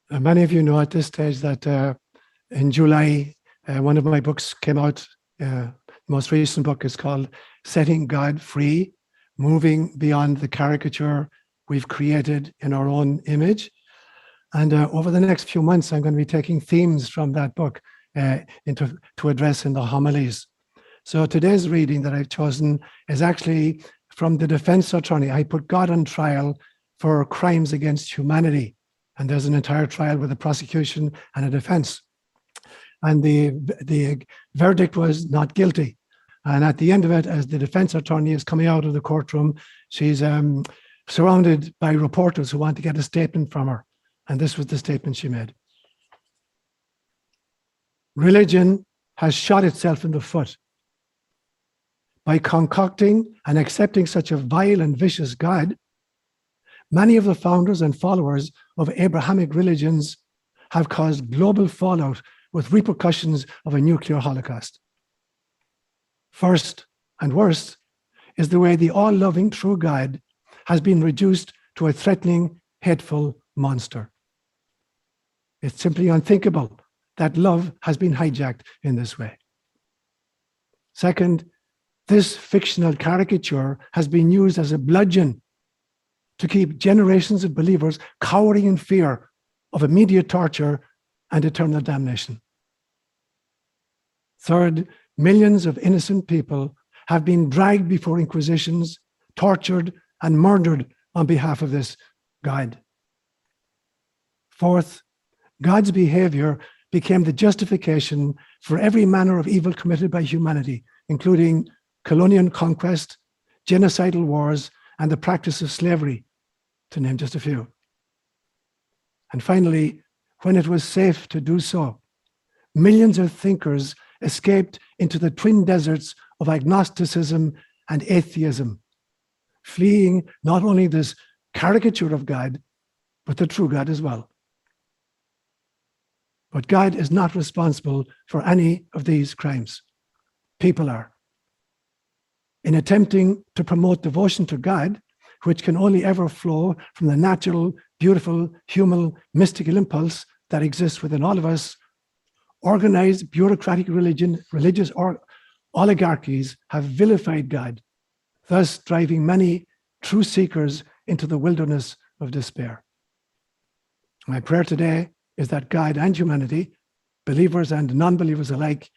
Many of you know at this stage that in July, one of my books came out. The most recent book is called Setting God Free, Moving Beyond the Caricature We've Created in Our Own Image. And over the next few months, I'm going to be taking themes from that book to address in the homilies. So today's reading that I've chosen is actually from the defense attorney. I put God on trial for crimes against humanity. And there's an entire trial with a prosecution and a defense. And the verdict was not guilty. And at the end of it, as the defense attorney is coming out of the courtroom, she's surrounded by reporters who want to get a statement from her. And this was the statement she made. Religion has shot itself in the foot. By concocting and accepting such a vile and vicious God, many of the founders and followers of Abrahamic religions have caused global fallout with repercussions of a nuclear holocaust. First and worst is the way the all-loving true God has been reduced to a threatening, hateful monster. It's simply unthinkable that love has been hijacked in this way. Second, this fictional caricature has been used as a bludgeon to keep generations of believers cowering in fear of immediate torture and eternal damnation. Third, millions of innocent people have been dragged before inquisitions, tortured, and murdered on behalf of this God. Fourth, God's behavior became the justification for every manner of evil committed by humanity, including colonial conquest, genocidal wars, and the practice of slavery, to name just a few. And finally, when it was safe to do so, millions of thinkers escaped into the twin deserts of agnosticism and atheism, fleeing not only this caricature of God, but the true God as well. But God is not responsible for any of these crimes. People are. In attempting to promote devotion to God, which can only ever flow from the natural, beautiful, human, mystical impulse that exists within all of us, organized bureaucratic religious oligarchies have vilified God, thus driving many true seekers into the wilderness of despair. My prayer today is that God and humanity, believers and non-believers alike,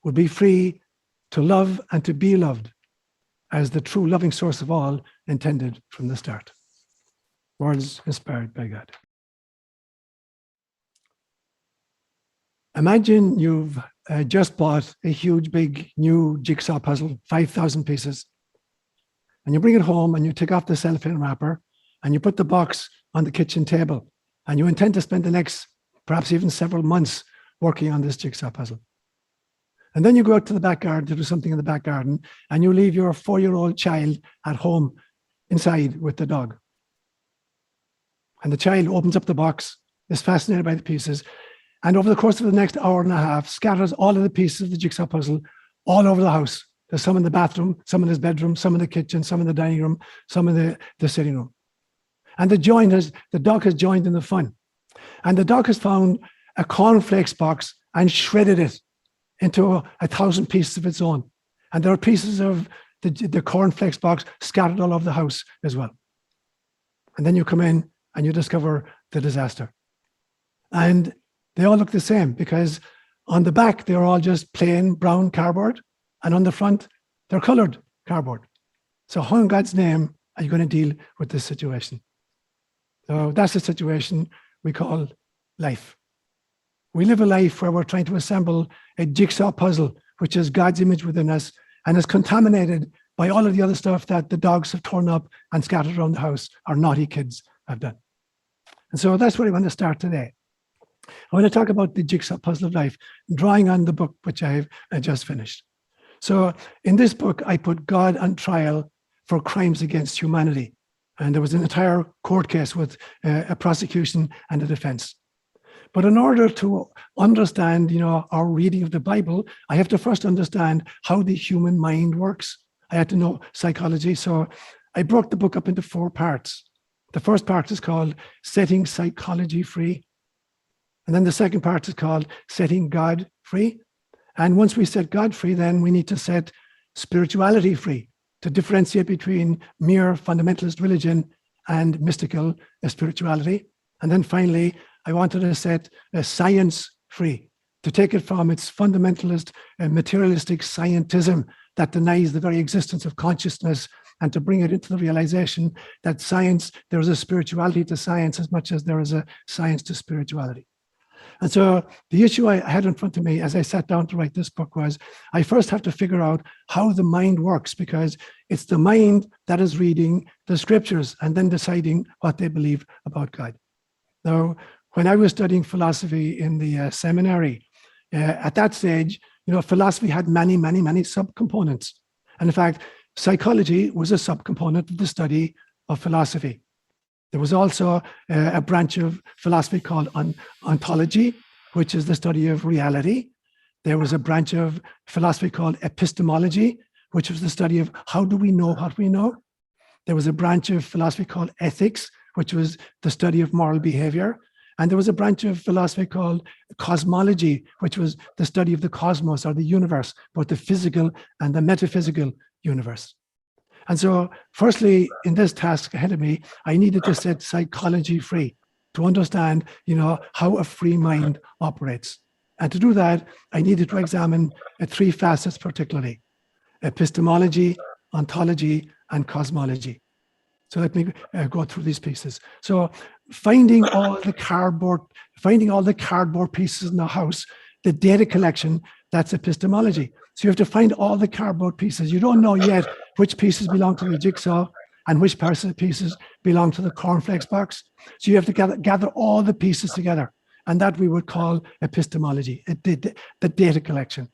will be free to love and to be loved as the true loving source of all intended from the start. Words inspired by God. Imagine you've just bought a huge, big, new jigsaw puzzle, 5,000 pieces, and you bring it home and you take off the cellophane wrapper and you put the box on the kitchen table, and you intend to spend the next, perhaps even several months working on this jigsaw puzzle. And then you go out to the back garden to do something in the back garden, and you leave your 4-year-old child at home inside with the dog. And the child opens up the box, is fascinated by the pieces, and over the course of the next hour and a half, scatters all of the pieces of the jigsaw puzzle all over the house. There's some in the bathroom, some in his bedroom, some in the kitchen, some in the dining room, some in the sitting room. And the dog has joined in the fun. And the dog has found a cornflakes box and shredded it into 1,000 pieces of its own. And there are pieces of the cornflakes box scattered all over the house as well. And then you come in and you discover the disaster. And they all look the same, because on the back, they're all just plain brown cardboard. And on the front, they're colored cardboard. So how in God's name are you going to deal with this situation? So that's the situation we call life. We live a life where we're trying to assemble a jigsaw puzzle, which is God's image within us and is contaminated by all of the other stuff that the dogs have torn up and scattered around the house, our naughty kids have done. And so that's where I want to start today. I want to talk about the jigsaw puzzle of life, drawing on the book which I've just finished. So in this book, I put God on trial for crimes against humanity. And there was an entire court case with a prosecution and a defense. But in order to understand, our reading of the Bible, I have to first understand how the human mind works. I had to know psychology. So I broke the book up into 4 parts. The first part is called Setting Psychology Free. And then the second part is called setting God free. And once we set God free, then we need to set spirituality free to differentiate between mere fundamentalist religion and mystical spirituality. And then finally, I wanted to set science free, to take it from its fundamentalist materialistic scientism that denies the very existence of consciousness, and to bring it into the realization that science, there is a spirituality to science as much as there is a science to spirituality. And so the issue I had in front of me as I sat down to write this book was, I first have to figure out how the mind works, because it's the mind that is reading the scriptures and then deciding what they believe about God. Now, when I was studying philosophy in the seminary, at that stage, philosophy had many, many, many subcomponents. And in fact, psychology was a subcomponent of the study of philosophy. There was also a branch of philosophy called ontology, which is the study of reality. There was a branch of philosophy called epistemology, which was the study of how do we know what we know. There was a branch of philosophy called ethics, which was the study of moral behavior. And there was a branch of philosophy called cosmology, which was the study of the cosmos, or the universe, both the physical and the metaphysical universe. And so, firstly, in this task ahead of me, I needed to set psychology free to understand, how a free mind operates. And to do that, I needed to examine three facets particularly: epistemology, ontology, and cosmology. So let me go through these pieces. So finding all the cardboard pieces in the house, the data collection, that's epistemology. So you have to find all the cardboard pieces. You don't know yet which pieces belong to the jigsaw and which pieces belong to the cornflakes box. So you have to gather all the pieces together. And that we would call epistemology, the data collection.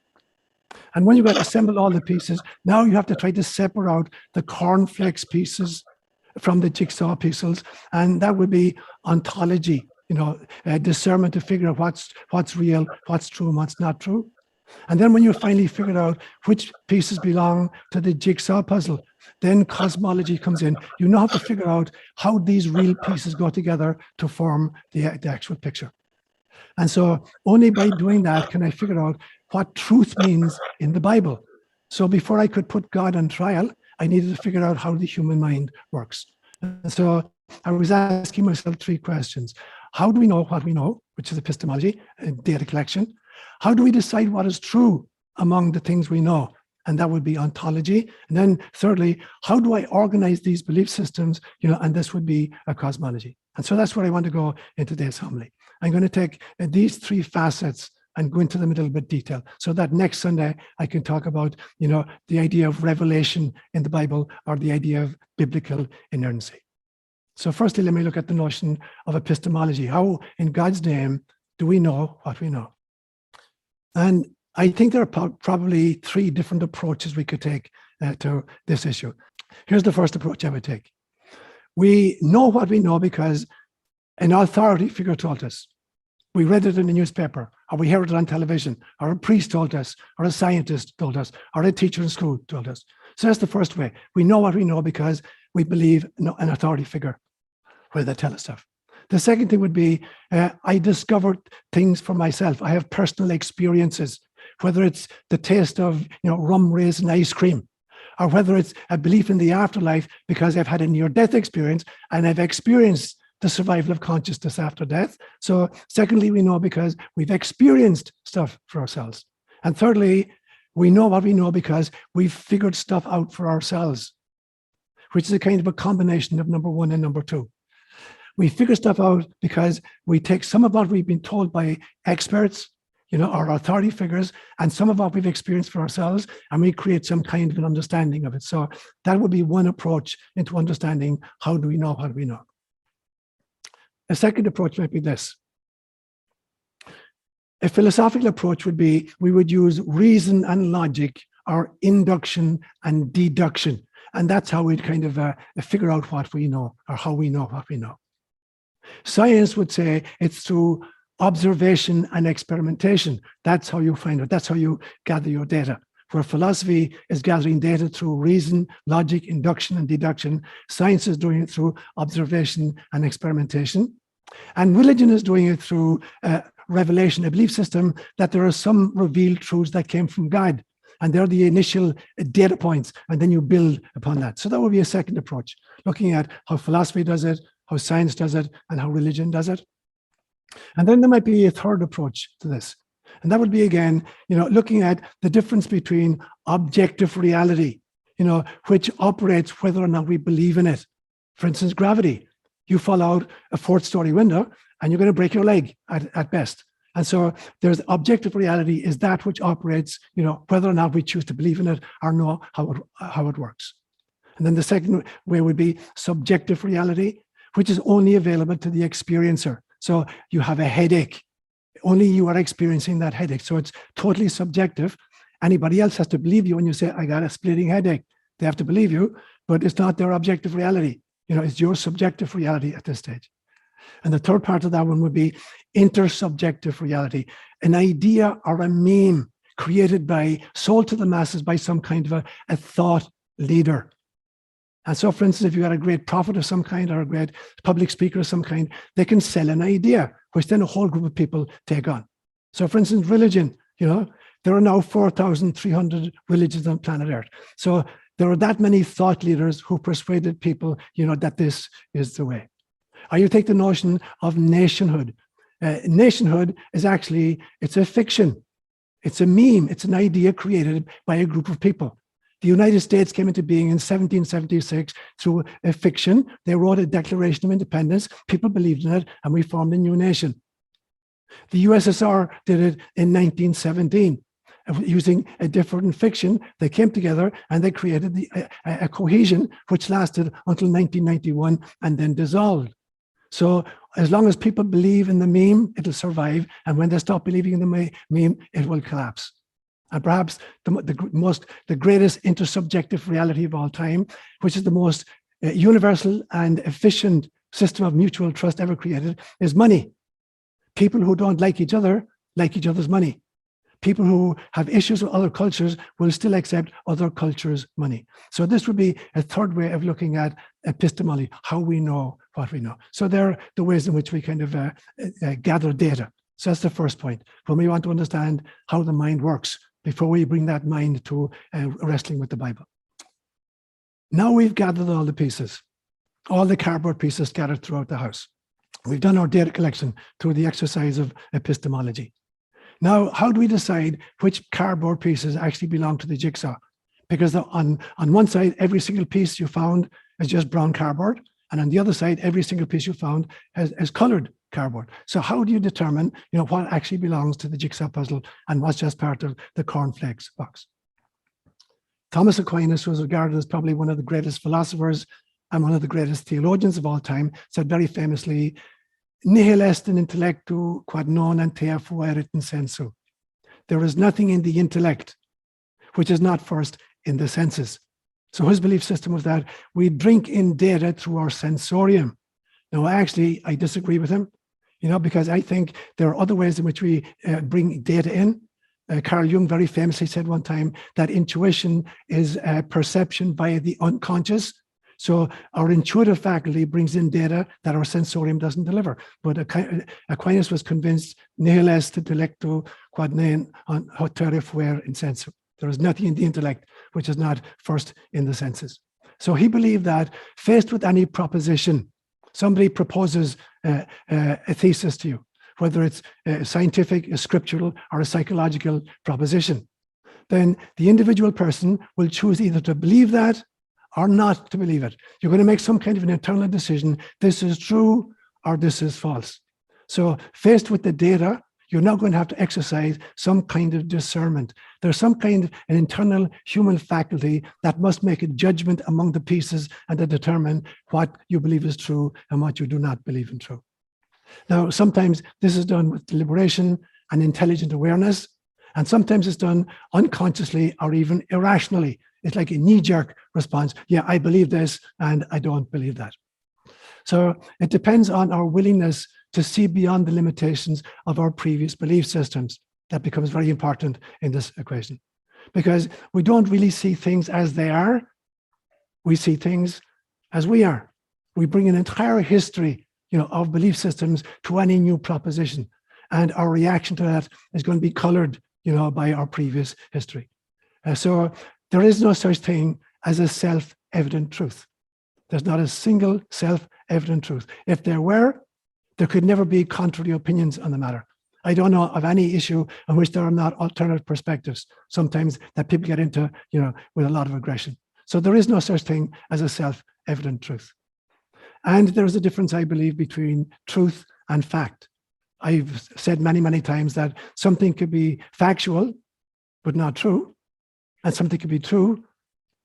And when you've got assembled all the pieces, now you have to try to separate out the cornflakes pieces from the jigsaw pieces, and that would be ontology, discernment to figure out what's real, what's true, and what's not true. And then when you finally figured out which pieces belong to the jigsaw puzzle, then cosmology comes in. You now have to figure out how these real pieces go together to form the actual picture. And so only by doing that can I figure out what truth means in the Bible. So before I could put God on trial, I needed to figure out how the human mind works. And so I was asking myself three questions. How do we know what we know, which is epistemology, data collection? How do we decide what is true among the things we know? And that would be ontology. And then thirdly, how do I organize these belief systems? And this would be a cosmology. And so that's where I want to go in today's homily. I'm going to take these three facets and go into them in a little bit detail, so that next Sunday I can talk about, the idea of revelation in the Bible, or the idea of biblical inerrancy. So firstly, let me look at the notion of epistemology. How, in God's name, do we know what we know? And I think there are probably three different approaches we could take to this issue. Here's the first approach I would take. We know what we know because an authority figure told us. We read it in the newspaper, or we heard it on television, or a priest told us, or a scientist told us, or a teacher in school told us. So that's the first way. We know what we know because we believe an authority figure where they tell us stuff. The second thing would be, I discovered things for myself. I have personal experiences, whether it's the taste of rum raisin ice cream, or whether it's a belief in the afterlife because I've had a near-death experience and I've experienced the survival of consciousness after death. So secondly, we know because we've experienced stuff for ourselves. And thirdly, we know what we know because we've figured stuff out for ourselves, which is a kind of a combination of number one and number two. We figure stuff out because we take some of what we've been told by experts, our authority figures, and some of what we've experienced for ourselves, and we create some kind of an understanding of it. So that would be one approach into understanding how do we know what we know. A second approach might be this. A philosophical approach would be, we would use reason and logic, or induction and deduction. And that's how we'd kind of figure out what we know, or how we know what we know. Science would say it's through observation and experimentation. That's how you find it. That's how you gather your data. Where philosophy is gathering data through reason, logic, induction, and deduction, science is doing it through observation and experimentation. And religion is doing it through revelation, a belief system that there are some revealed truths that came from God. And they're the initial data points, and then you build upon that. So that would be a second approach, looking at how philosophy does it, how science does it, and how religion does it. And then there might be a third approach to this. And that would be, again, looking at the difference between objective reality, which operates whether or not we believe in it. For instance, gravity. You fall out a 4th-story window and you're going to break your leg at best. And so there's objective reality is that which operates, whether or not we choose to believe in it or know how it works. And then the second way would be subjective reality, which is only available to the experiencer. So you have a headache. Only you are experiencing that headache. So it's totally subjective. Anybody else has to believe you when you say, I got a splitting headache. They have to believe you, but it's not their objective reality. It's your subjective reality at this stage. And the third part of that one would be intersubjective reality, an idea or a meme created sold to the masses by some kind of a thought leader. And so, for instance, if you got a great prophet of some kind or a great public speaker of some kind, they can sell an idea, which then a whole group of people take on. So, for instance, religion, there are now 4,300 religions on planet Earth. So there are that many thought leaders who persuaded people, that this is the way. Or you take the notion of nationhood. Nationhood is actually, it's a fiction. It's a meme. It's an idea created by a group of people. The United States came into being in 1776 through a fiction. They wrote a Declaration of Independence. People believed in it, and we formed a new nation. The USSR did it in 1917. Using a different fiction, they came together and they created a cohesion which lasted until 1991 and then dissolved. So as long as people believe in the meme, it'll survive. And when they stop believing in the meme, it will collapse. And perhaps the greatest intersubjective reality of all time, which is the most universal and efficient system of mutual trust ever created, is money. People who don't like each other's money. People who have issues with other cultures will still accept other cultures' money. So this would be a third way of looking at epistemology, how we know what we know. So there are the ways in which we kind of gather data. So that's the first point. When we want to understand how the mind works, before we bring that mind to wrestling with the Bible. Now we've gathered all the pieces, all the cardboard pieces scattered throughout the house. We've done our data collection through the exercise of epistemology. Now, how do we decide which cardboard pieces actually belong to the jigsaw? Because on one side, every single piece you found is just brown cardboard. And on the other side, every single piece you found has colored cardboard. So how do you determine, what actually belongs to the jigsaw puzzle and what's just part of the cornflakes box? Thomas Aquinas was regarded as probably one of the greatest philosophers and one of the greatest theologians of all time, said very famously, nihil est in intellectu quod non ante fuerit in sensu. There is nothing in the intellect which is not first in the senses. So his belief system was that we drink in data through our sensorium. Now, actually, I disagree with him, because I think there are other ways in which we bring data in. Carl Jung very famously said one time that intuition is perception via the unconscious. So our intuitive faculty brings in data that our sensorium doesn't deliver. But Aquinas was convinced, nihil est intellectu quod non ante fuerit in sensu. There is nothing in the intellect which is not first in the senses. So he believed that faced with any proposition, somebody proposes a thesis to you, whether it's a scientific, a scriptural, or a psychological proposition, then the individual person will choose either to believe that or not to believe it. You're going to make some kind of an internal decision, this is true or this is false. So faced with the data, you're now going to have to exercise some kind of discernment. There's some kind of an internal human faculty that must make a judgment among the pieces and to determine what you believe is true and what you do not believe in true. Now, sometimes this is done with deliberation and intelligent awareness, and sometimes it's done unconsciously or even irrationally. It's like a knee-jerk response. Yeah, I believe this and I don't believe that. So it depends on our willingness to see beyond the limitations of our previous belief systems. That becomes very important in this equation, because we don't really see things as they are. We see things as we are. We bring an entire history, of belief systems to any new proposition. And our reaction to that is going to be colored, by our previous history. So there is no such thing as a self-evident truth. There's not a single self-evident truth. If there were, there could never be contrary opinions on the matter. I don't know of any issue on which there are not alternative perspectives, sometimes that people get into, with a lot of aggression. So there is no such thing as a self-evident truth. And there's a difference, I believe, between truth and fact. I've said many, many times that something could be factual, but not true. And something could be true,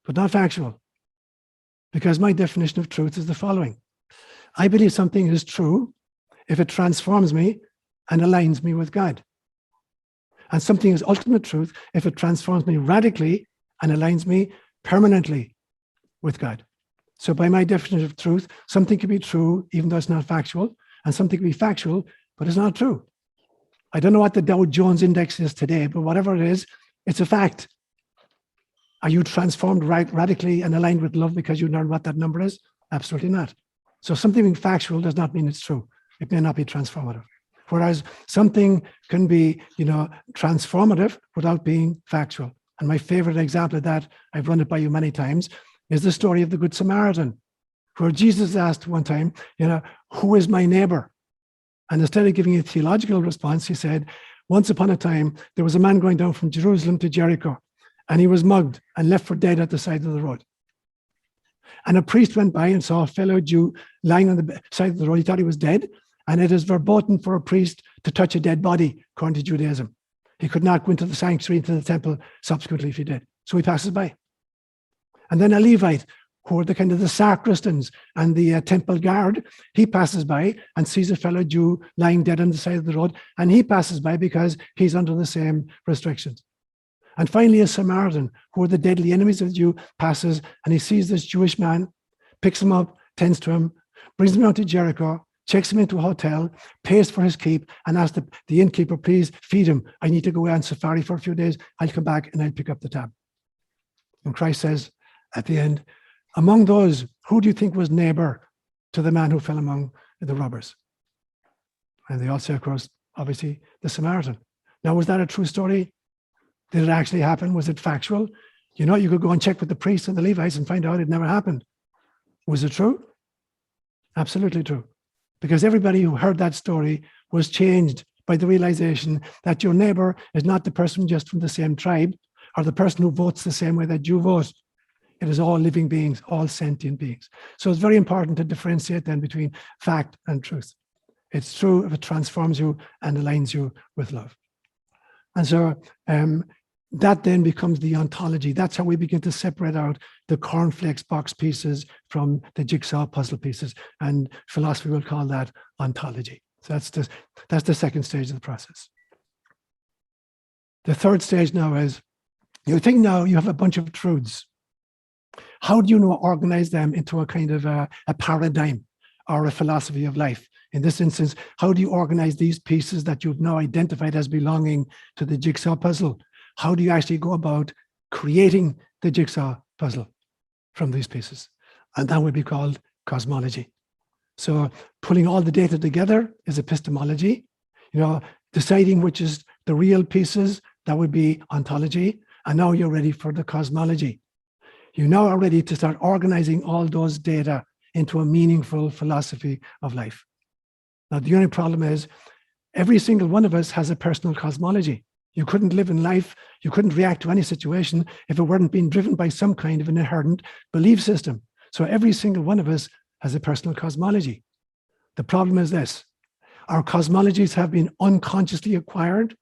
but not factual. Because my definition of truth is the following. I believe something is true if it transforms me and aligns me with God. And something is ultimate truth if it transforms me radically and aligns me permanently with God. So by my definition of truth, something can be true even though it's not factual, and something can be factual, but it's not true. I don't know what the Dow Jones Index is today, but whatever it is, it's a fact. Are you transformed radically and aligned with love because you learned what that number is? Absolutely not. So something being factual does not mean it's true. It may not be transformative. Whereas something can be, transformative without being factual. And my favorite example of that, I've run it by you many times, is the story of the Good Samaritan, where Jesus asked one time, who is my neighbor? And instead of giving a theological response, he said, once upon a time, there was a man going down from Jerusalem to Jericho, and he was mugged and left for dead at the side of the road. And a priest went by and saw a fellow Jew lying on the side of the road. He thought he was dead. And it is verboten for a priest to touch a dead body, according to Judaism. He could not go into the sanctuary, into the temple, subsequently if he did. So he passes by. And then a Levite, who are the kind of the sacristans and the temple guard, he passes by and sees a fellow Jew lying dead on the side of the road. And he passes by because he's under the same restrictions. And finally, a Samaritan, who are the deadly enemies of the Jew, passes and he sees this Jewish man, picks him up, tends to him, brings him out to Jericho, checks him into a hotel, pays for his keep, and asks the innkeeper, please feed him. I need to go away on safari for a few days. I'll come back and I'll pick up the tab. And Christ says at the end, among those, who do you think was neighbor to the man who fell among the robbers? And they all say, of course, obviously, the Samaritan. Now, was that a true story? Did it actually happen? Was it factual? You could go and check with the priests and the Levites and find out it never happened. Was it true? Absolutely true. Because everybody who heard that story was changed by the realization that your neighbor is not the person just from the same tribe or the person who votes the same way that you vote. It is all living beings, all sentient beings. So it's very important to differentiate then between fact and truth. It's true if it transforms you and aligns you with love. And so that then becomes the ontology. That's how we begin to separate out the cornflakes box pieces from the jigsaw puzzle pieces. And philosophy will call that ontology. So that's the second stage of the process. The third stage now is, you think now you have a bunch of truths. How do you organize them into a kind of a paradigm or a philosophy of life? In this instance, how do you organize these pieces that you've now identified as belonging to the jigsaw puzzle? How do you actually go about creating the jigsaw puzzle from these pieces? And that would be called cosmology. So pulling all the data together is epistemology. Deciding which is the real pieces, that would be ontology. And now you're ready for the cosmology. You now are ready to start organizing all those data into a meaningful philosophy of life. Now, the only problem is every single one of us has a personal cosmology. You couldn't live in life, you couldn't react to any situation if it weren't being driven by some kind of an inherent belief system. So every single one of us has a personal cosmology. The problem is this: our cosmologies have been unconsciously acquired.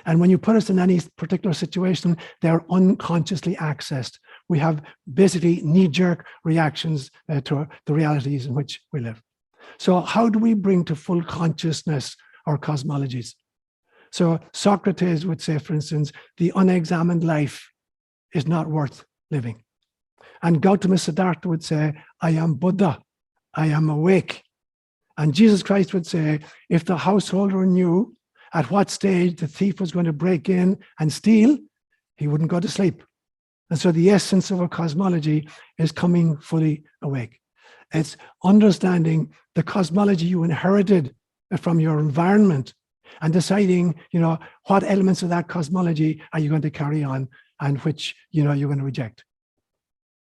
And when you put us in any particular situation, they're unconsciously accessed. We have basically knee-jerk reactions to the realities in which we live. So how do we bring to full consciousness our cosmologies? So Socrates would say, for instance, the unexamined life is not worth living. And Gautama Siddhartha would say, I am Buddha, I am awake. And Jesus Christ would say, if the householder knew at what stage the thief was going to break in and steal, he wouldn't go to sleep. And so the essence of a cosmology is coming fully awake. It's understanding the cosmology you inherited from your environment and deciding, what elements of that cosmology are you going to carry on and which, you're going to reject.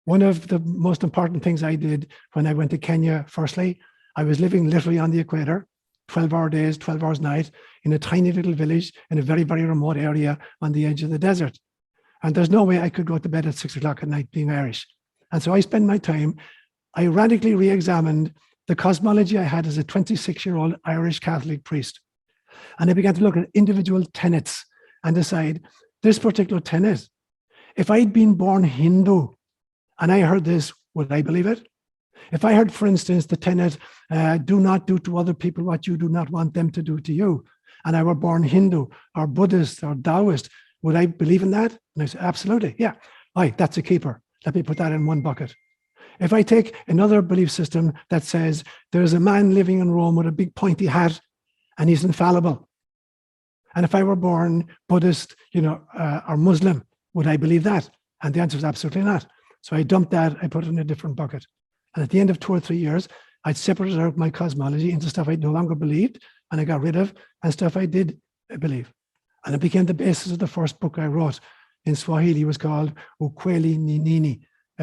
One of the most important things I did when I went to Kenya, firstly, I was living literally on the equator, 12-hour days, 12 hours night, in a tiny little village in a very, very remote area on the edge of the desert. And there's no way I could go to bed at 6 o'clock at night being Irish. And so I spent my time, I radically re-examined the cosmology I had as a 26-year-old Irish Catholic priest. And I began to look at individual tenets and decide this particular tenet, if I'd been born Hindu and I heard this, would I believe it? If I heard, for instance, the tenet, do not do to other people what you do not want them to do to you, and I were born Hindu or Buddhist or Taoist, would I believe in that? And I said, absolutely, yeah. Right, that's a keeper. Let me put that in one bucket. If I take another belief system that says there's a man living in Rome with a big pointy hat and he's infallible, and if I were born Buddhist, or Muslim, would I believe that? And the answer is absolutely not. So I dumped that, I put it in a different bucket. And at the end of 2 or 3 years, I'd separated out my cosmology into stuff I no longer believed and I got rid of, and stuff I did believe. And it became the basis of the first book I wrote in Swahili. It was called Ukweli ni Nini,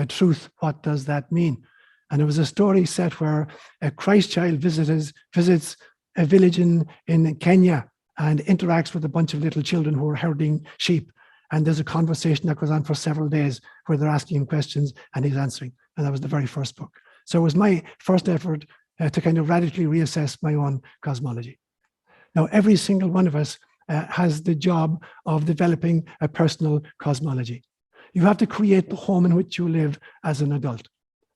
Truth, What Does That Mean? And it was a story set where a Christ child visits a village in Kenya and interacts with a bunch of little children who are herding sheep. And there's a conversation that goes on for several days where they're asking him questions and he's answering. And that was the very first book. So it was my first effort to kind of radically reassess my own cosmology. Now, every single one of us has the job of developing a personal cosmology. You have to create the home in which you live as an adult.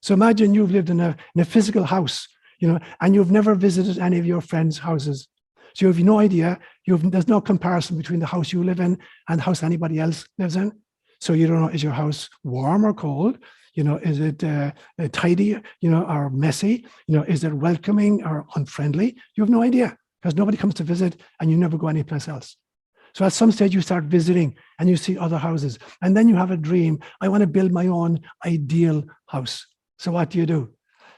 So imagine you've lived in a physical house, and you've never visited any of your friends' houses. So you have no idea, there's no comparison between the house you live in and the house anybody else lives in. So you don't know, is your house warm or cold? Is it tidy, or messy? Is it welcoming or unfriendly? You have no idea because nobody comes to visit and you never go anyplace else. So at some stage you start visiting and you see other houses, and then you have a dream. I want to build my own ideal house. So what do?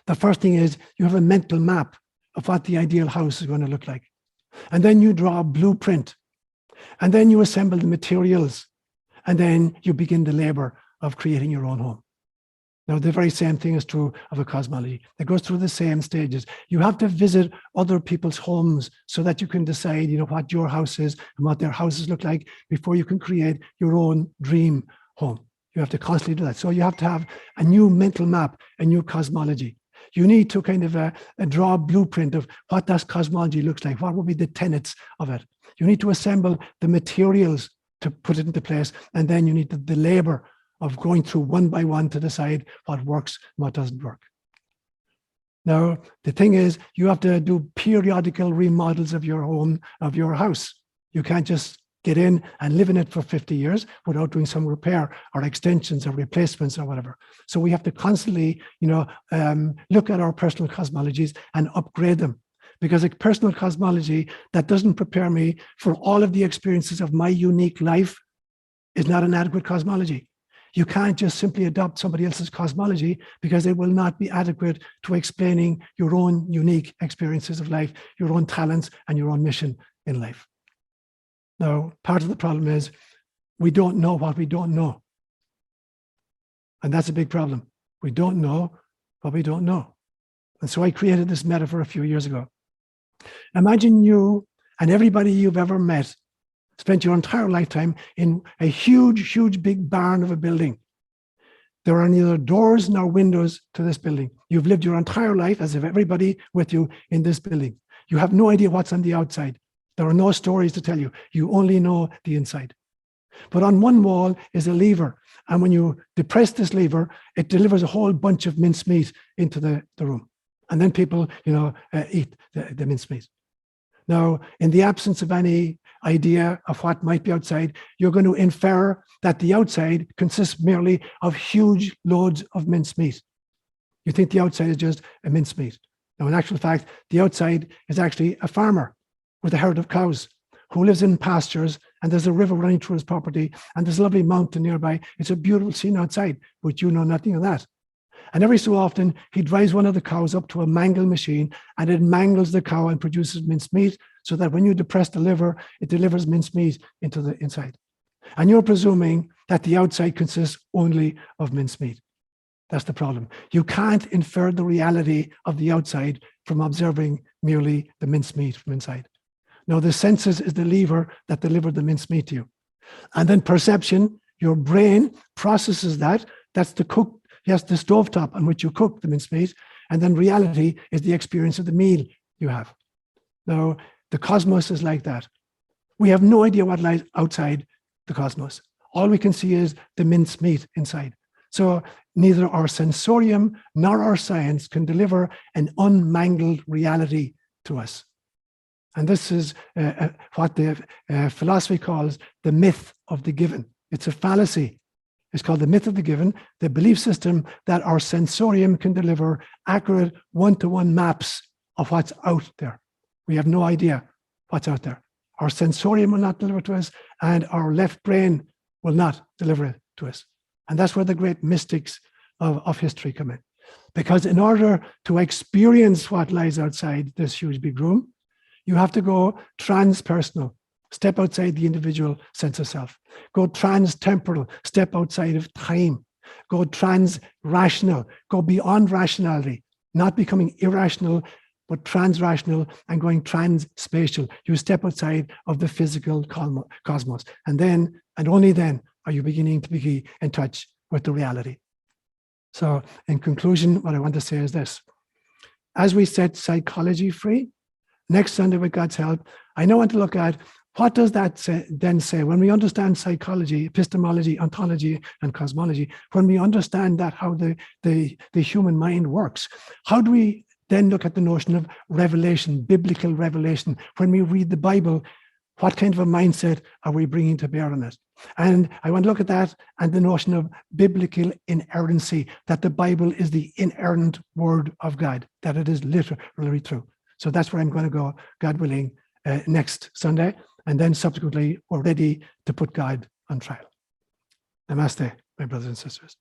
The first thing is you have a mental map of what the ideal house is going to look like. And then you draw a blueprint, and then you assemble the materials, and then you begin the labor of creating your own home. Now, the very same thing is true of a cosmology. It goes through the same stages. You have to visit other people's homes so that you can decide, what your house is and what their houses look like before you can create your own dream home. You have to constantly do that. So you have to have a new mental map, a new cosmology. You need to kind of draw a blueprint of what that cosmology looks like. What will be the tenets of it? You need to assemble the materials to put it into place. And then you need the labor of going through one by one to decide what works and what doesn't work. Now, the thing is, you have to do periodical remodels of your home, of your house. You can't just get in and live in it for 50 years without doing some repair or extensions or replacements or whatever. So we have to constantly, look at our personal cosmologies and upgrade them. Because a personal cosmology that doesn't prepare me for all of the experiences of my unique life is not an adequate cosmology. You can't just simply adopt somebody else's cosmology because it will not be adequate to explaining your own unique experiences of life, your own talents, and your own mission in life. Now, part of the problem is we don't know what we don't know. And that's a big problem. We don't know what we don't know. And so I created this metaphor a few years ago. Imagine you and everybody you've ever met spent your entire lifetime in a huge, huge big barn of a building. There are neither doors nor windows to this building. You've lived your entire life as if everybody with you in this building. You have no idea what's on the outside. There are no stories to tell you. You only know the inside. But on one wall is a lever. And when you depress this lever, it delivers a whole bunch of mincemeat into the room. And then people, eat the mincemeat. Now, in the absence of any idea of what might be outside, you're going to infer that the outside consists merely of huge loads of mincemeat. You think the outside is just a mincemeat. Now, in actual fact, the outside is actually a farmer with a herd of cows who lives in pastures, and there's a river running through his property, and there's a lovely mountain nearby. It's a beautiful scene outside, but you know nothing of that. And every so often, he drives one of the cows up to a mangle machine, and it mangles the cow and produces mincemeat so that when you depress the liver, it delivers mincemeat into the inside. And you're presuming that the outside consists only of mincemeat. That's the problem. You can't infer the reality of the outside from observing merely the mincemeat from inside. No, the senses is the lever that delivered the mincemeat to you. And then perception, your brain processes that. That's the cook, yes, the stovetop on which you cook the mincemeat. And then reality is the experience of the meal you have. Now, the cosmos is like that. We have no idea what lies outside the cosmos. All we can see is the mincemeat inside. So neither our sensorium nor our science can deliver an unmangled reality to us. And this is what the philosophy calls the myth of the given. It's a fallacy. It's called the myth of the given, the belief system that our sensorium can deliver accurate one-to-one maps of what's out there. We have no idea what's out there. Our sensorium will not deliver to us, and our left brain will not deliver it to us. And that's where the great mystics of history come in. Because in order to experience what lies outside this huge big room, you have to go transpersonal, step outside the individual sense of self. Go trans-temporal, step outside of time. Go trans-rational, go beyond rationality, not becoming irrational, but trans-rational and going trans-spatial. You step outside of the physical cosmos. And then, and only then, are you beginning to be in touch with the reality. So in conclusion, what I want to say is this. As we set psychology free, next Sunday with God's help, I now want to look at what does that then say when we understand psychology, epistemology, ontology, and cosmology, when we understand that how the human mind works, how do we then look at the notion of revelation, biblical revelation? When we read the Bible, what kind of a mindset are we bringing to bear on it? And I want to look at that and the notion of biblical inerrancy, that the Bible is the inerrant word of God, that it is literally true. So that's where I'm going to go, God willing, next Sunday. And then subsequently, we're ready to put God on trial. Namaste, my brothers and sisters.